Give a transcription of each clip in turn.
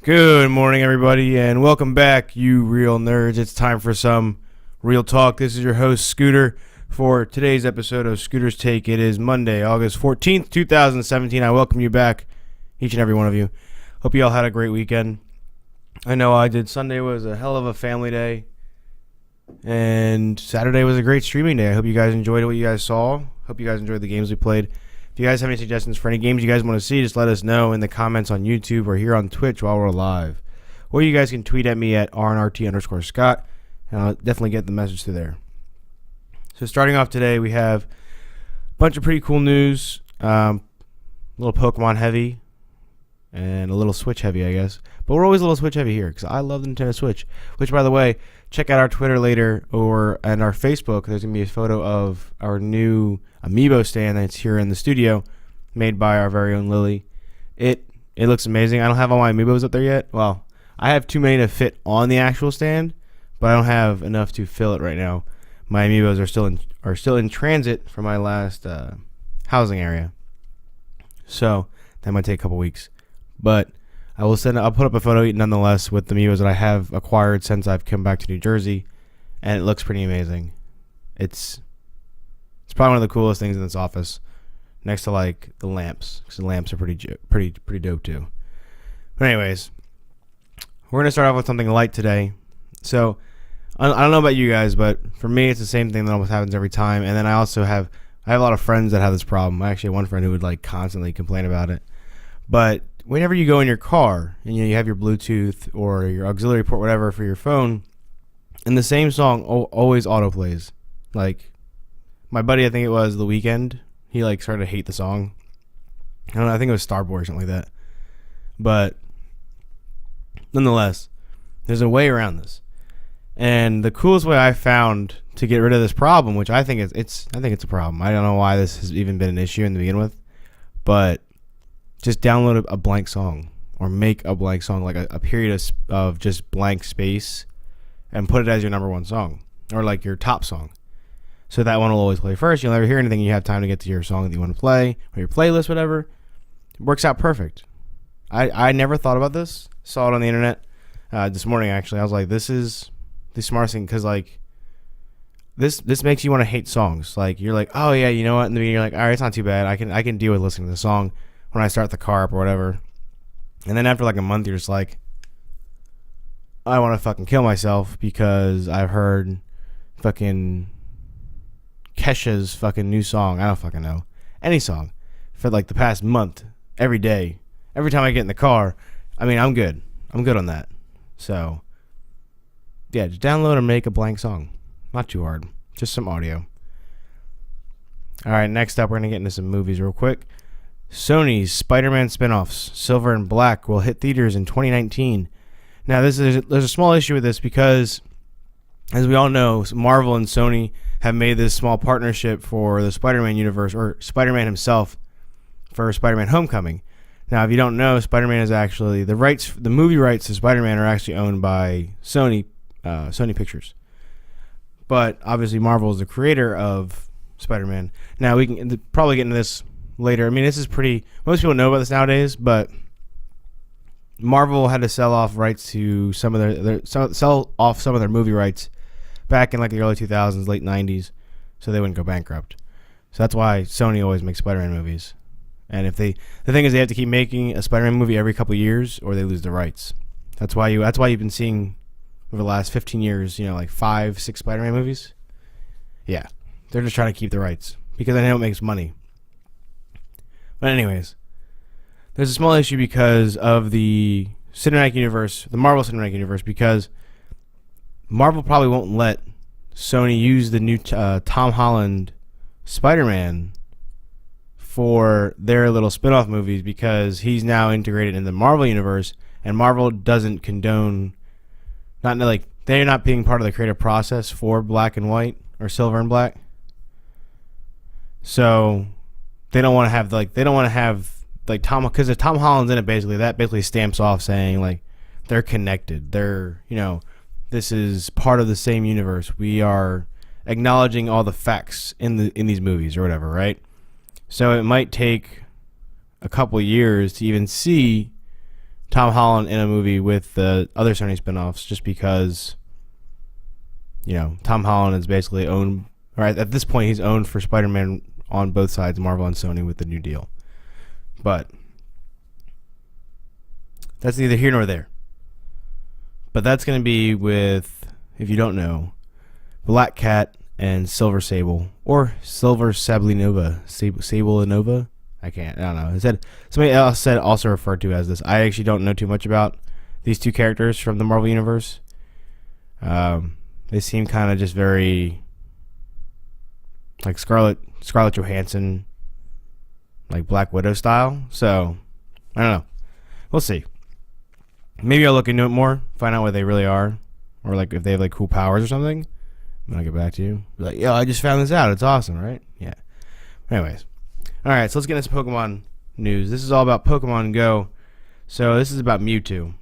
Good morning, everybody, and welcome back, you real nerds. It's time for some real talk. This is your host, Scooter, for today's episode of Scooter's Take. It is Monday, August 14th, 2017. I welcome you back, each and every one of you. Hope you all had a great weekend. I know I did. Sunday was a hell of a family day, and Saturday was a great streaming day. I hope you guys enjoyed what you guys saw. Hope you guys enjoyed the games we played. If you guys have any suggestions for any games you guys want to see, just let us know in the comments on YouTube or here on Twitch while we're live. Or you guys can tweet at me at rnrt_Scott, and I'll definitely get the message through there. So starting off today, we have a bunch of pretty cool news. A little Pokemon heavy and a little Switch heavy, I guess. But we're always a little Switch heavy here because I love the Nintendo Switch. Which, by the way, check out our Twitter later and our Facebook. There's going to be a photo of our new Amiibo stand that's here in the studio, made by our very own Lily. It looks amazing. I don't have all my Amiibos up there yet. Well, I have too many to fit on the actual stand, but I don't have enough to fill it right now. My Amiibos are still in transit from my last housing area, so that might take a couple weeks. But I'll put up a photo nonetheless with the Amiibos that I have acquired since I've come back to New Jersey, and it looks pretty amazing. It's probably one of the coolest things in this office, next to like the lamps, because the lamps are pretty dope too. But anyways, we're gonna start off with something light today. So I don't know about you guys, but for me, it's the same thing that almost happens every time. And then I have a lot of friends that have this problem. I actually have one friend who would like constantly complain about it. But whenever you go in your car and you have your Bluetooth or your auxiliary port, whatever, for your phone, and the same song always autoplays. Like my buddy, I think it was The Weeknd, he like started to hate the song. I don't know, I think it was Starboy or something like that. But nonetheless, there's a way around this. And the coolest way I found to get rid of this problem, which I think it's a problem. I don't know why this has even been an issue in the begin with, but just download a blank song or make a blank song, like a period of just blank space, and put it as your number one song or like your top song. So that one will always play first. You'll never hear anything. You have time to get to your song that you want to play or your playlist, whatever. It works out perfect. I never thought about this. Saw it on the internet this morning, actually. I was like, this is the smartest thing, because like this makes you want to hate songs. Like you're like, oh yeah, you know what? In the beginning, you're like, all right, it's not too bad. I can deal with listening to the song when I start the car up or whatever. And then after like a month, you're just like, I want to fucking kill myself because I've heard fucking Kesha's fucking new song. I don't fucking know. Any song for like the past month, every day, every time I get in the car. I mean, I'm good on that. So yeah, just download or make a blank song. Not too hard. Just some audio. All right, next up, we're going to get into some movies real quick. Sony's Spider-Man spinoffs, Silver and Black, will hit theaters in 2019. Now, there's a small issue with this because, as we all know, Marvel and Sony have made this small partnership for the Spider-Man universe, or Spider-Man himself, for Spider-Man Homecoming. Now, if you don't know, Spider-Man is actually the movie rights to Spider-Man are actually owned by Sony Pictures. But obviously, Marvel is the creator of Spider-Man. Now, we can probably get into this later. I mean, this is most people know about this nowadays, but Marvel had to sell off rights to some of their movie rights back in like the early 2000s, late 90s, so they wouldn't go bankrupt. So that's why Sony always makes Spider-Man movies. And the thing is, they have to keep making a Spider-Man movie every couple years, or they lose the rights. That's why you've been seeing over the last 15 years, like 5-6 Spider-Man movies. Yeah, they're just trying to keep the rights because I know it makes money. But anyways, there's a small issue because of the cinematic universe, the Marvel Cinematic Universe, because Marvel probably won't let Sony use the new Tom Holland Spider-Man for their little spin-off movies because he's now integrated in the Marvel universe, and Marvel doesn't condone, they're not being part of the creative process for Black and White or Silver and Black. So they don't want to have Tom, because if Tom Holland's in it, that basically stamps off saying like they're connected. They're, this is part of the same universe. We are acknowledging all the facts in these movies or whatever, right? So it might take a couple of years to even see Tom Holland in a movie with the other Sony spinoffs, just because, Tom Holland is basically owned, right at this point he's owned for Spider-Man on both sides, Marvel and Sony, with the new deal. But that's neither here nor there. But that's going to be with, if you don't know, Black Cat and Silver Sable, or Silver Sablinova, Sablinova. I don't know. It said somebody else said also referred to as this. I actually don't know too much about these two characters from the Marvel universe. They seem kind of just very like Scarlett Johansson, like Black Widow style. So I don't know. We'll see. Maybe I'll look into it more, find out what they really are, or like if they have like cool powers or something. Then I'll get back to you. Be like, yo, I just found this out. It's awesome, right? Yeah. Anyways. All right, so let's get into Pokemon news. This is all about Pokemon Go. So this is about Mewtwo.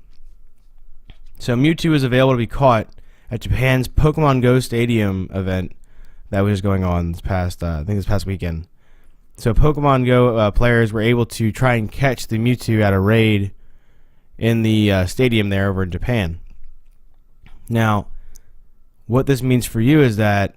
So Mewtwo is available to be caught at Japan's Pokemon Go Stadium event that was going on this past weekend. So Pokemon Go players were able to try and catch the Mewtwo at a raid in the stadium there over in Japan. Now, what this means for you is that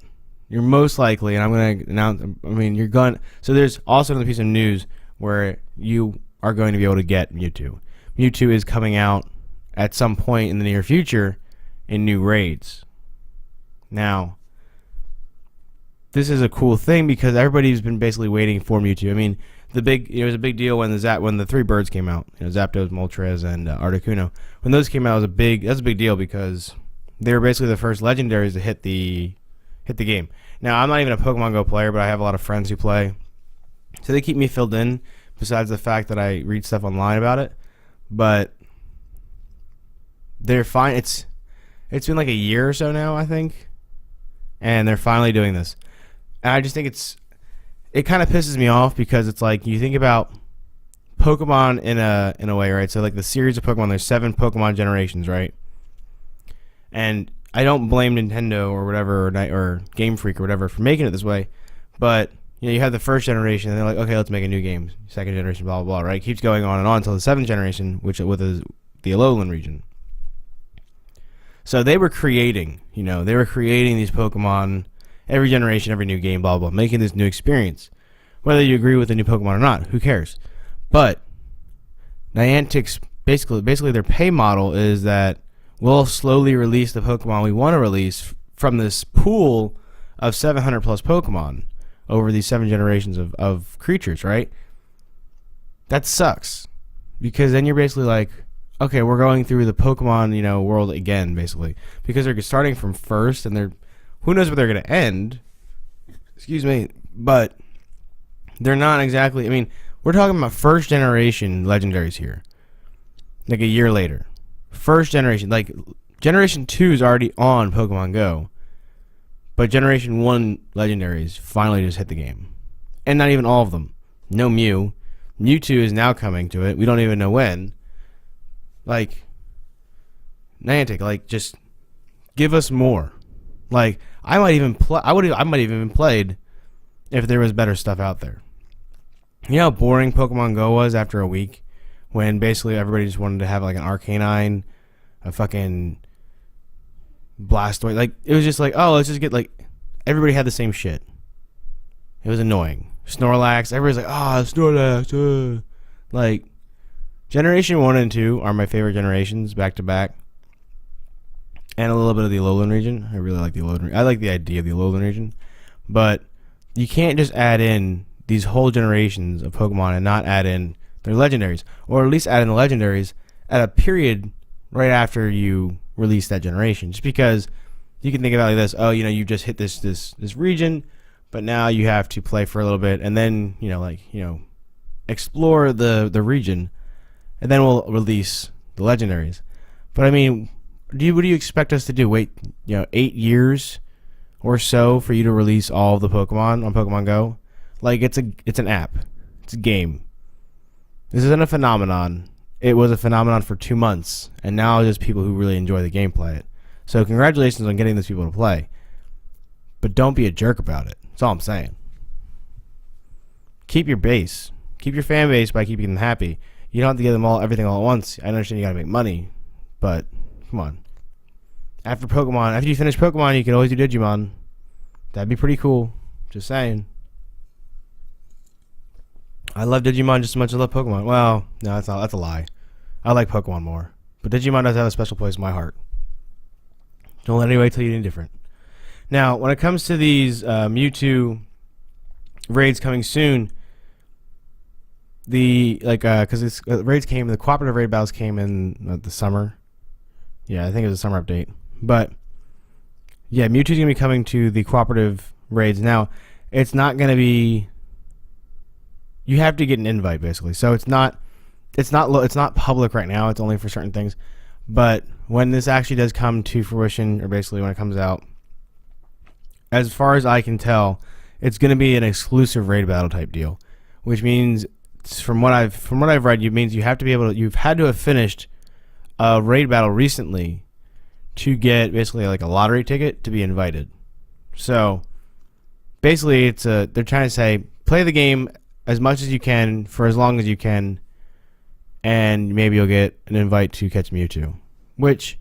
you're most likely, and I'm going to announce, so there's also another piece of news where you are going to be able to get Mewtwo. Mewtwo is coming out at some point in the near future in new raids. Now, this is a cool thing because everybody's been basically waiting for Mewtwo. I mean, it was a big deal when the three birds came out, Zapdos, Moltres, and Articuno. When those came out, that's a big deal because they were basically the first legendaries to hit the game. Now, I'm not even a Pokemon Go player, but I have a lot of friends who play, so they keep me filled in, besides the fact that I read stuff online about it. But they're fine. It's been like a year or so now, I think, and they're finally doing this. And I just think it kind of pisses me off because it's like you think about Pokemon in a way, right? So like the series of Pokemon, there's 7 Pokemon generations, right? And I don't blame Nintendo or whatever, or Game Freak or whatever for making it this way, but you have the first generation, and they're like, okay, let's make a new game. Second generation, blah blah blah, right? Keeps going on and on until the 7th generation, which with the Alolan region. So they were creating these Pokemon every generation, every new game, blah blah, making this new experience. Whether you agree with the new Pokemon or not, who cares? But Niantic's basically their pay model is that we'll slowly release the Pokemon we want to release from this pool of 700 plus Pokemon over these 7 generations of creatures, right? That sucks. Because then you're basically like, okay, we're going through the Pokemon, world again, basically. Because they're starting from first, and who knows where they're going to end. Excuse me. But they're not exactly, we're talking about first generation legendaries here. Like a year later. First generation, like Generation 2 is already on Pokemon Go, but Generation 1 legendaries finally just hit the game. And not even all of them. No Mew. Mewtwo is now coming to it. We don't even know when. Like, Niantic, just give us more. Like, I might even even played if there was better stuff out there. You know how boring Pokemon Go was after a week? When basically everybody just wanted to have like an Arcanine, a fucking Blastoise. Like, it was just like, oh, let's just get everybody had the same shit. It was annoying. Snorlax, everybody's like, Snorlax. Like, Generation 1 and 2 are my favorite generations back to back. And a little bit of the Alolan region. I really like the Alolan region. I like the idea of the Alolan region. But you can't just add in these whole generations of Pokemon and not add in their legendaries, or at least add in the legendaries at a period right after you release that generation. Just because you can think about it like this: you just hit this region, but now you have to play for a little bit, and then explore the region, and then we'll release the legendaries. But what do you expect us to do? Wait, 8 years or so for you to release all of the Pokemon on Pokemon Go? Like, it's an app, it's a game. This isn't a phenomenon. It was a phenomenon for 2 months, and now there's people who really enjoy the game play it. So congratulations on getting those people to play. But don't be a jerk about it. That's all I'm saying. Keep your base. Keep your fan base by keeping them happy. You don't have to get them everything all at once. I understand you gotta make money, but come on. After you finish Pokemon, you can always do Digimon. That'd be pretty cool. Just saying. I love Digimon just as much as I love Pokemon. Well, no, that's a lie. I like Pokemon more, but Digimon does have a special place in my heart. Don't let anybody tell you anything different. Now, when it comes to these Mewtwo raids coming soon, because the cooperative raid battles came in the summer. Yeah, I think it was a summer update. But yeah, Mewtwo's gonna be coming to the cooperative raids. Now, it's not gonna be. You have to get an invite basically, so it's not public right now. It's only for certain things. But when this actually does come to fruition, or basically when it comes out, as far as I can tell, it's going to be an exclusive raid battle type deal, which means from what I've read, it means you've had to have finished a raid battle recently to get basically like a lottery ticket to be invited. So basically, they're trying to say play the game as much as you can for as long as you can, and maybe you'll get an invite to catch Mewtwo, which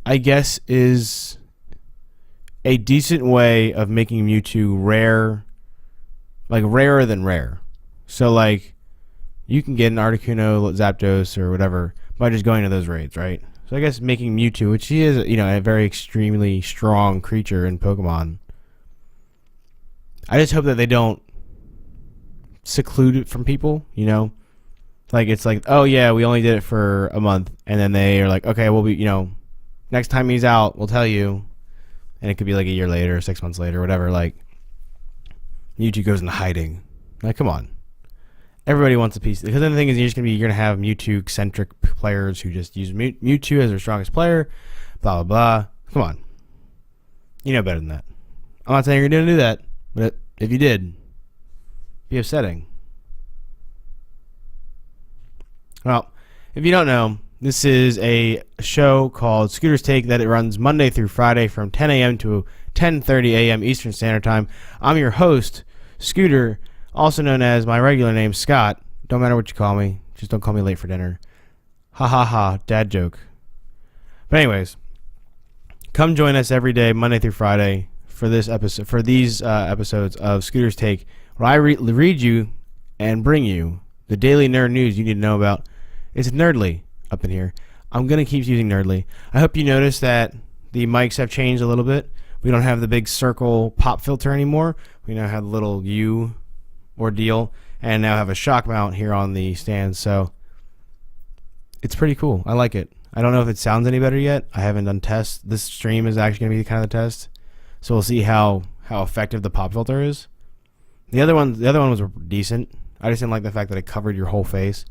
I guess is a decent way of making Mewtwo rare, like rarer than rare. So like you can get an Articuno, Zapdos, or whatever by just going to those raids, right? So I guess making Mewtwo, which he is, a very extremely strong creature in Pokemon. I just hope that they don't seclude it from people, Like it's like, oh yeah, we only did it for a month, and then they are like, okay, we'll be, next time he's out, we'll tell you, and it could be like a year later, 6 months later, whatever. Like Mewtwo goes into hiding. Like, come on, everybody wants a piece. Because then the thing is, you're gonna have Mewtwo centric players who just use Mewtwo as their strongest player, blah blah blah. Come on, you know better than that. I'm not saying you're gonna do that, but if you did, be upsetting. Well, if you don't know, this is a show called Scooter's Take that it runs Monday through Friday from 10 a.m. to 10:30 a.m. Eastern Standard Time. I'm your host, Scooter, also known as my regular name, Scott. Don't matter what you call me. Just don't call me late for dinner. Ha ha ha, dad joke. But anyways, come join us every day, Monday through Friday, for these episodes of Scooter's Take, where I read you and bring you the daily nerd news you need to know about. It's nerdly up in here. I'm going to keep using nerdly. I hope you noticed that the mics have changed a little bit. We don't have the big circle pop filter anymore. We now have the little U ordeal, and now have a shock mount here on the stand. So it's pretty cool. I like it. I don't know if it sounds any better yet. I haven't done tests. This stream is actually going to be kind of the test. So we'll see how effective the pop filter is. The other one was decent. I just didn't like the fact that it covered your whole face.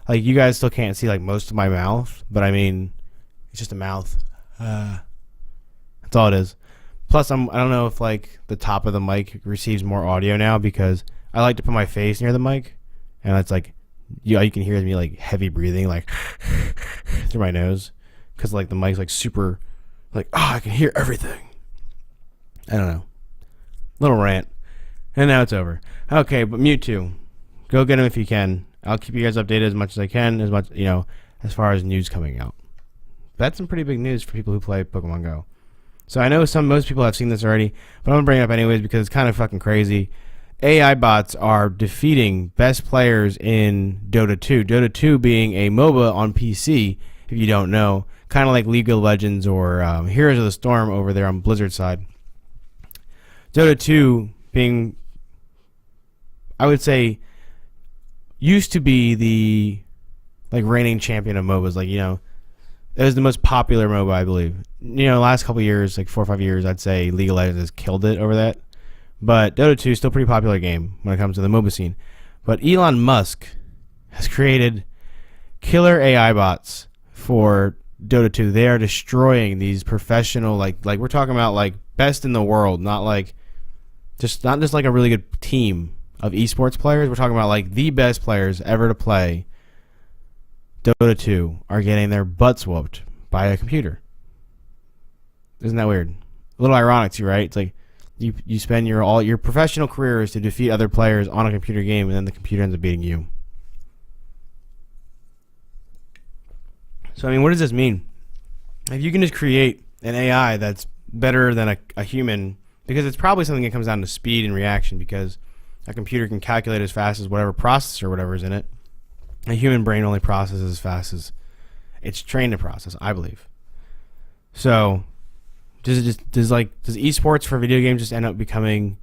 Like, you guys still can't see like most of my mouth, but I mean, it's just a mouth. That's all it is. Plus, I don't know if like the top of the mic receives more audio now, because I like to put my face near the mic, and it's like you can hear me like heavy breathing like through my nose, because like the mic's like super like, I can hear everything. I don't know. Little rant, and now it's over. Okay, but Mewtwo, go get him if you can. I'll keep you guys updated as much as I can, as far as news coming out. That's some pretty big news for people who play Pokemon Go. So I know most people have seen this already, but I'm going to bring it up anyways because it's kind of fucking crazy. AI bots are defeating best players in Dota 2. Dota 2 being a MOBA on PC, if you don't know. Kind of like League of Legends or Heroes of the Storm over there on Blizzard side. Dota 2 being, I would say, used to be the reigning champion of MOBAs. It was the most popular MOBA, I believe. Last couple of years, 4 or 5 years, I'd say League of Legends has killed it over that. But Dota 2 is still a pretty popular game when it comes to the MOBA scene. But Elon Musk has created killer AI bots for Dota 2. They are destroying these professional, we're talking about best in the world, not just like a really good team of esports players. We're talking about the best players ever to play Dota 2 are getting their butts whooped by a computer. Isn't that weird? A little ironic too, right? It's like you spend your professional careers to defeat other players on a computer game, and then the computer ends up beating you. So I mean, what does this mean? If you can just create an AI that's better than a human, because it's probably something that comes down to speed and reaction, because a computer can calculate as fast as whatever processor or whatever is in it. A human brain only processes as fast as it's trained to process, I believe. So does esports for video games just end up becoming,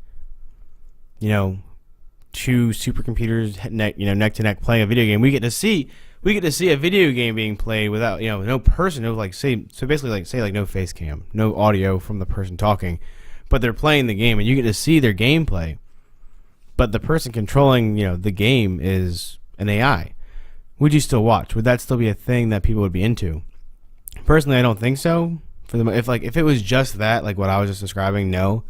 two supercomputers neck to neck playing a video game? We get to see a video game being played without no person, no no face cam, no audio from the person talking, but they're playing the game and you get to see their gameplay. But the person controlling the game is an AI. Would you still watch? Would that still be a thing that people would be into? Personally, I don't think so. If it was just that, like what I was just describing, no.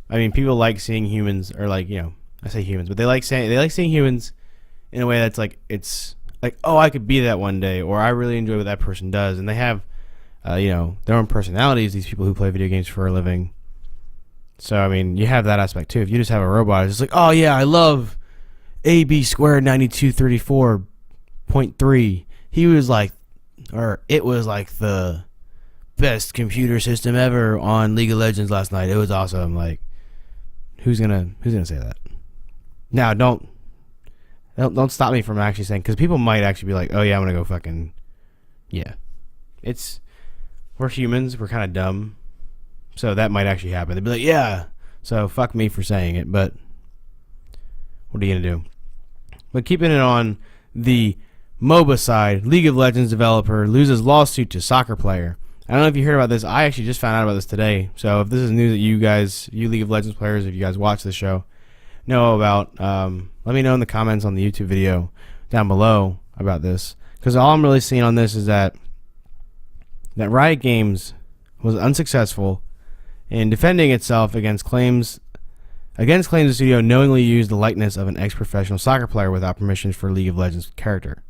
I mean, people like seeing humans, or I say humans, but they like seeing humans in a way that's like, it's like, oh, I could be that one day, or I really enjoy what that person does, and they have their own personalities. These people who play video games for a living. So I mean, you have that aspect too. If you just have a robot, it's just like, oh yeah, I love AB squared 9234.3. He was like, or it was like the best computer system ever on League of Legends last night. It was awesome. Like, who's gonna say that? Now, don't stop me from actually saying, because people might actually be like, oh yeah, I'm gonna go fucking, yeah. We're humans. We're kind of dumb. So that might actually happen. They'd be like, yeah. So fuck me for saying it, but what are you gonna do? But keeping it on the MOBA side, League of Legends developer loses lawsuit to soccer player. I don't know if you heard about this. I actually just found out about this today. So if this is news that you League of Legends players, if you guys watch the show, know about, let me know in the comments on the YouTube video down below about this. Because all I'm really seeing on this is that Riot Games was unsuccessful in defending itself against claims the studio knowingly used the likeness of an ex-professional soccer player without permission for League of Legends character.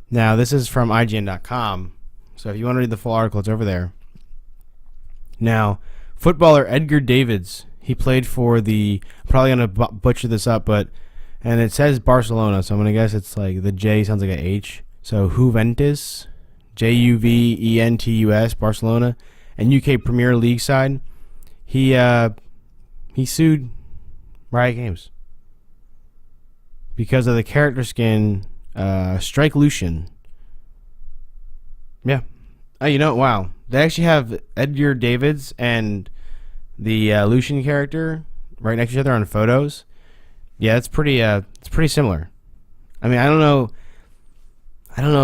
Now, this is from IGN.com, so if you want to read the full article, it's over there. Now, footballer Edgar Davids, he played for I'm probably going to butcher this up, and it says Barcelona, so I'm going to guess it's like the J sounds like an H. So Juventus, Juventus, Barcelona, and UK Premier League side. He sued Riot Games because of the character skin Strike Lucian. Yeah. Oh, wow. They actually have Edgar Davids and the Lucian character right next to each other on photos. Yeah, it's pretty similar. I mean, I don't know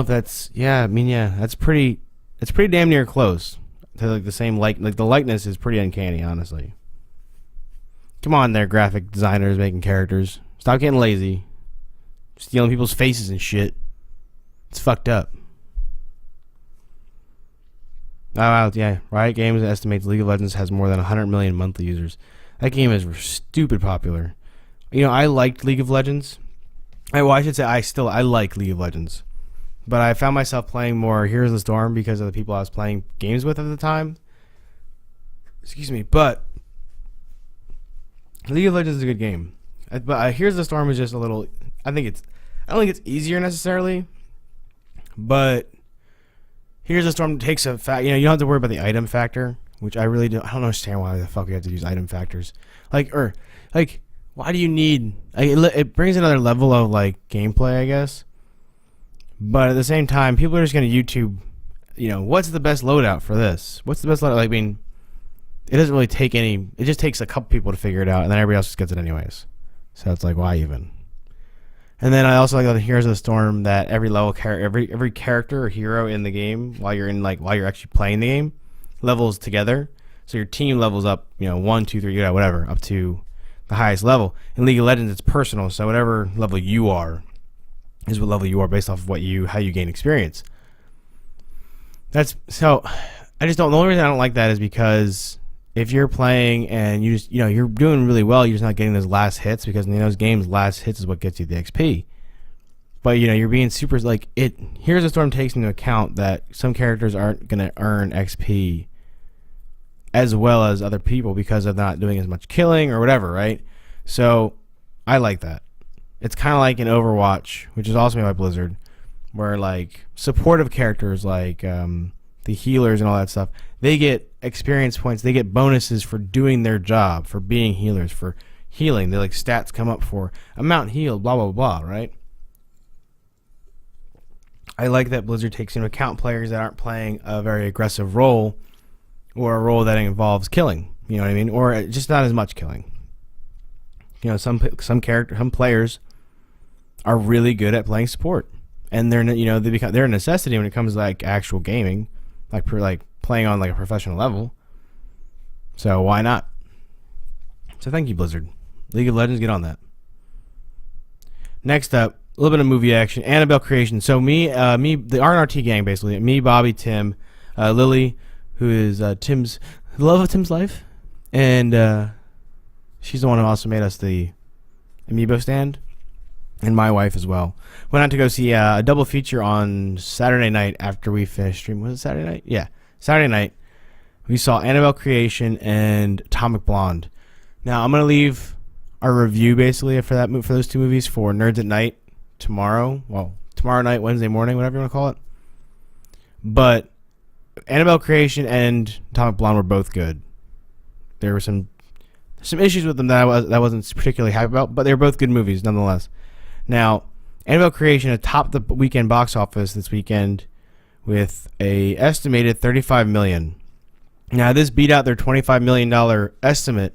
if that's, that's pretty, it's pretty damn near close to like the same, like the likeness is pretty uncanny, honestly. Come on there, graphic designers making characters. Stop getting lazy. Stealing people's faces and shit. It's fucked up. Oh, yeah. Riot Games estimates League of Legends has more than 100 million monthly users. That game is stupid popular. I liked League of Legends. I should say I like League of Legends. But I found myself playing more Heroes of the Storm because of the people I was playing games with at the time. Excuse me. But League of Legends is a good game. But Heroes of the Storm is just a little... I don't think it's easier necessarily. But Heroes of the Storm takes a fact... you don't have to worry about the item factor, which I really don't... I don't understand why the fuck we have to use item factors. Why do you need... it brings another level of, gameplay, I guess. But at the same time, people are just going to YouTube, what's the best loadout for this? What's the best loadout? It doesn't really take any... It just takes a couple people to figure it out, and then everybody else just gets it anyways. So it's like, why even? And then I also like the Heroes of the Storm that every level, every character or hero in the game, while you're actually playing the game, levels together. So your team levels up, 1, 2, 3, whatever, up to the highest level. In League of Legends, it's personal, so whatever level you are is what level you are based off of how you gain experience. I just don't... The only reason I don't like that is because if you're playing and you just, you're doing really well, you're just not getting those last hits, because in those games, last hits is what gets you the XP. But, you're being super, Here's the Storm takes into account that some characters aren't going to earn XP as well as other people because of not doing as much killing or whatever, right? So, I like that. It's kind of like in Overwatch, which is also made by Blizzard, where like supportive characters like the healers and all that stuff, they get experience points, they get bonuses for doing their job, for being healers, for healing. They like stats come up for amount healed, blah blah blah, right? I like that Blizzard takes into account players that aren't playing a very aggressive role or a role that involves killing, you know what I mean? Or just not as much killing. You know, some players are really good at playing support, and they're a necessity when it comes to like actual gaming, like playing on like a professional level. So why not? So thank you, Blizzard. League of Legends, get on that. Next up, a little bit of movie action. Annabelle creation. So the RNRT gang, basically. Me, Bobby, Tim, Lily, who is Tim's the love of Tim's life, and she's the one who also made us the amiibo stand, and my wife as well. Went out to go see a double feature on Saturday night after we finished stream. Was it Saturday night? Yeah, Saturday night. We saw Annabelle Creation and Atomic Blonde. Now I'm gonna leave our review basically for those two movies for Nerds at Night tomorrow. Well, tomorrow night, Wednesday morning, whatever you want to call it. But Annabelle Creation and Atomic Blonde were both good. There were some issues with them that I wasn't particularly happy about, but they were both good movies nonetheless. Now, Annabelle Creation had topped the weekend box office this weekend with a estimated $35 million. Now, this beat out their $25 million estimate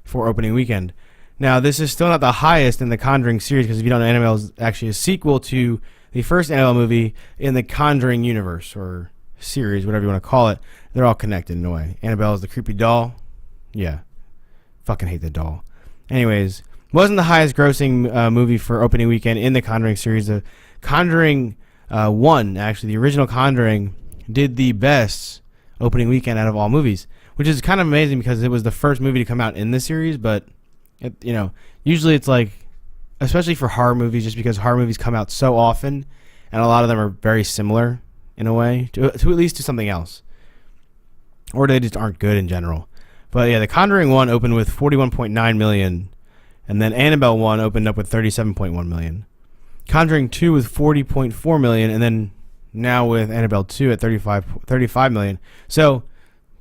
for opening weekend. Now, this is still not the highest in the Conjuring series, because if you don't know, Annabelle is actually a sequel to the first Annabelle movie in the Conjuring universe, or series, whatever you want to call it. They're all connected in a way. Annabelle is the creepy doll. Yeah. Fucking hate the doll. Anyways, wasn't the highest grossing movie for opening weekend in the Conjuring series. The Conjuring 1, actually, the original Conjuring, did the best opening weekend out of all movies, which is kind of amazing because it was the first movie to come out in the series, but usually it's like, especially for horror movies, just because horror movies come out so often, and a lot of them are very similar in a way, to at least to something else, or they just aren't good in general. But yeah, The Conjuring 1 opened with $41.9 million, and then Annabelle 1 opened up with $37.1 million. Conjuring 2 with $40.4 million, and then now with Annabelle 2 at $35 million. So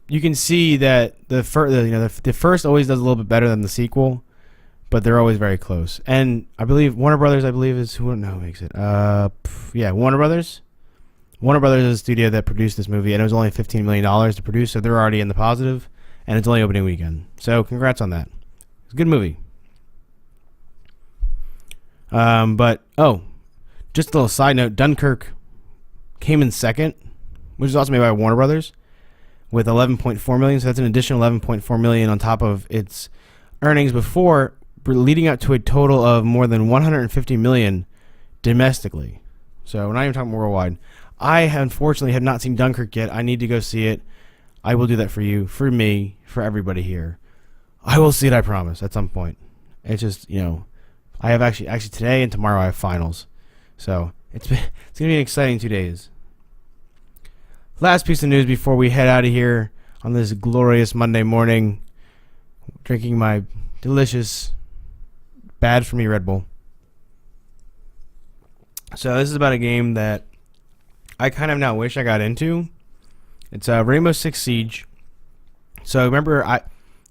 you can see that the first always does a little bit better than the sequel, but they're always very close. And I believe Warner Brothers, is who makes it. Warner Brothers. Warner Brothers is the studio that produced this movie, and it was only $15 million to produce, so they're already in the positive, and it's only opening weekend. So congrats on that. It's a good movie. Just a little side note, Dunkirk came in second, which is also made by Warner Brothers, with $11.4 million. So that's an additional $11.4 million on top of its earnings before, leading up to a total of more than $150 million domestically. So we're not even talking worldwide. I unfortunately have not seen Dunkirk yet. I need to go see it. I will do that for you, for me, for everybody here. I will see it, I promise, at some point. It's just, I have actually today and tomorrow I have finals. So it's going to be an exciting 2 days. Last piece of news before we head out of here on this glorious Monday morning, drinking my delicious, bad for me Red Bull. So this is about a game that I kind of now wish I got into. It's Rainbow Six Siege. So remember,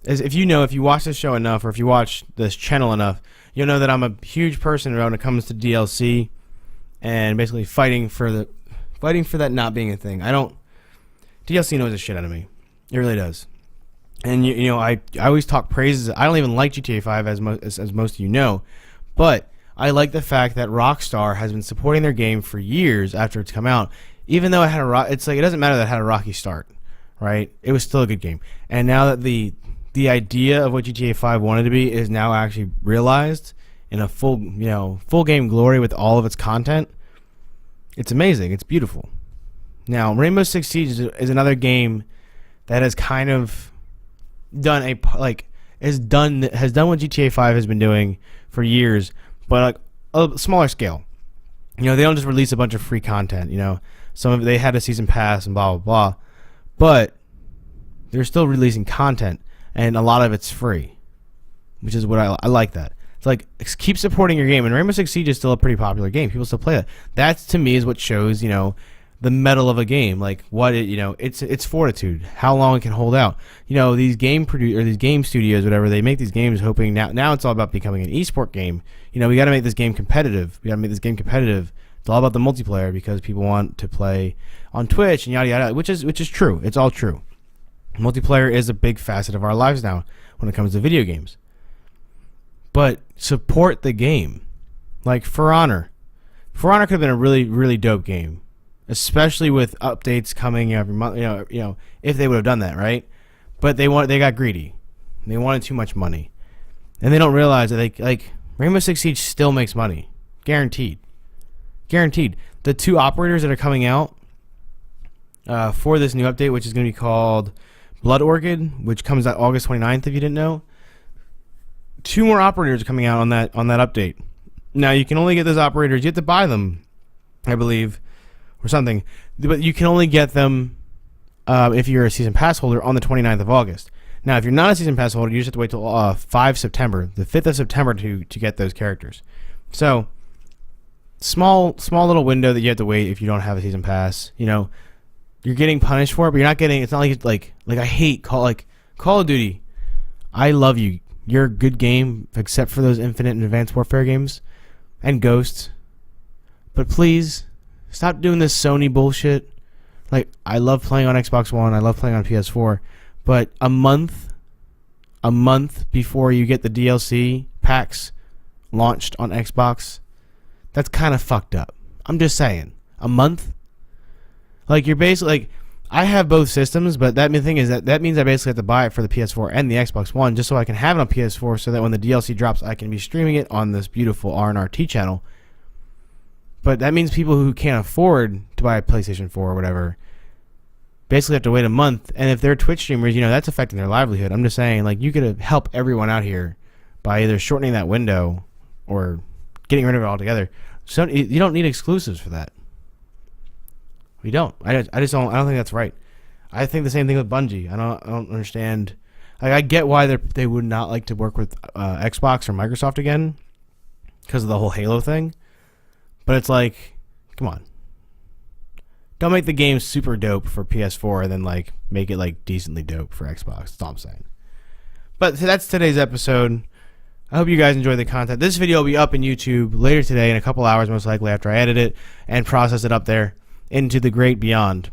if you watch this show enough, or if you watch this channel enough, you'll know that I'm a huge person when it comes to DLC and basically fighting for that not being a thing. DLC knows the shit out of me. It really does. And I always talk praises. I don't even like GTA 5 as most of you know, but I like the fact that Rockstar has been supporting their game for years after it's come out, even though it had it doesn't matter that it had a rocky start, right? It was still a good game. And now that the idea of what GTA 5 wanted to be is now actually realized in a full game glory with all of its content, it's amazing. It's beautiful. Now, Rainbow Six Siege is another game that has kind of done has done what GTA 5 has been doing for years, but a smaller scale. They don't just release a bunch of free content. Some of they had a season pass and blah blah blah, but they're still releasing content, and a lot of it's free, which is what I like. That It's like, keep supporting your game. And Rainbow Six Siege is still a pretty popular game. People still play that. That to me is what shows, the mettle of a game. Like what it's fortitude, how long it can hold out. These these game studios, whatever, they make these games hoping now it's all about becoming an esport game. We got to make this game competitive. It's all about the multiplayer because people want to play on Twitch and yada yada, which is true. It's all true. Multiplayer is a big facet of our lives now when it comes to video games. But support the game. Like For Honor. For Honor could have been a really, really dope game, especially with updates coming every month. If they would have done that, right? But they got greedy. They wanted too much money, and they don't realize that Rainbow Six Siege still makes money, guaranteed. The 2 operators that are coming out for this new update, which is going to be called Blood Orchid, which comes out August 29th, if you didn't know. 2 more operators are coming out on that update. Now you can only get those operators. You have to buy them, I believe, or something. But you can only get them if you're a season pass holder on the 29th of August. Now, if you're not a season pass holder, you just have to wait till the 5th of September to get those characters. So small little window that you have to wait if you don't have a season pass. You're getting punished for it, but you're not getting. It's not like I hate Call of Duty. I love you. You're a good game, except for those Infinite and Advanced Warfare games, and Ghosts. But please stop doing this Sony bullshit. Like, I love playing on Xbox One. I love playing on PS4, but a month before you get the DLC packs launched on Xbox, that's kind of fucked up. I'm just saying, a month. Like, you're basically I have both systems, but that thing is that means I basically have to buy it for the PS4 and the Xbox One just so I can have it on PS4 so that when the DLC drops, I can be streaming it on this beautiful RNRT channel. But that means people who can't afford to buy a PlayStation 4 or whatever basically have to wait a month. And if they're Twitch streamers, that's affecting their livelihood. I'm just saying, you could help everyone out here by either shortening that window or getting rid of it altogether. So you don't need exclusives for that. We don't. I just don't. I don't think that's right. I think the same thing with Bungie. I don't understand. I get why they would not like to work with Xbox or Microsoft again because of the whole Halo thing. But it's come on. Don't make the game super dope for PS4 and then make it decently dope for Xbox. That's all I'm saying. But that's today's episode. I hope you guys enjoyed the content. This video will be up in YouTube later today in a couple hours, most likely after I edit it and process it up there into the great beyond.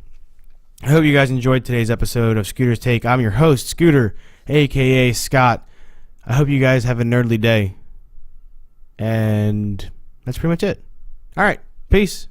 I hope you guys enjoyed today's episode of Scooter's Take. I'm your host, Scooter, aka Scott. I hope you guys have a nerdly day. And that's pretty much it. All right. Peace.